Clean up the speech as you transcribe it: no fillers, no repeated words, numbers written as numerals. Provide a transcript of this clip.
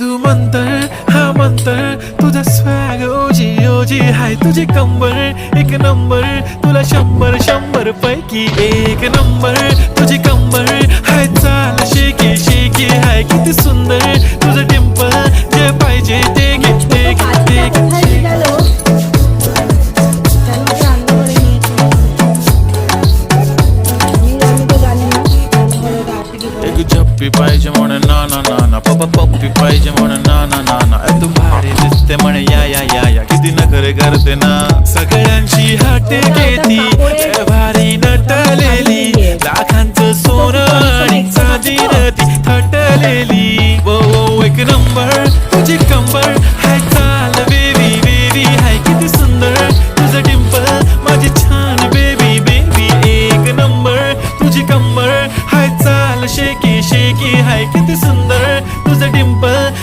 तू मंतर हा मंतर तुझा स्वॅग ओजी ओजी हाय तुझी कंबर एक नंबर तुला 100 पैकी एक नंबर तुझी कंबर हाय चाल शेकी शेकी हाय किती सुंदर तुझं डिंपल जे पाहिजे ते घे ते घे ते घे एक झप्पी पाहिजे म्हणे ना ना ना ना पप्पा पप्पी पाहिजे म्हणे ना ना ना ना तू भारी दिसते म्हणे या या या या किती नखरे करते ना सगळ्यांची हाटे घेती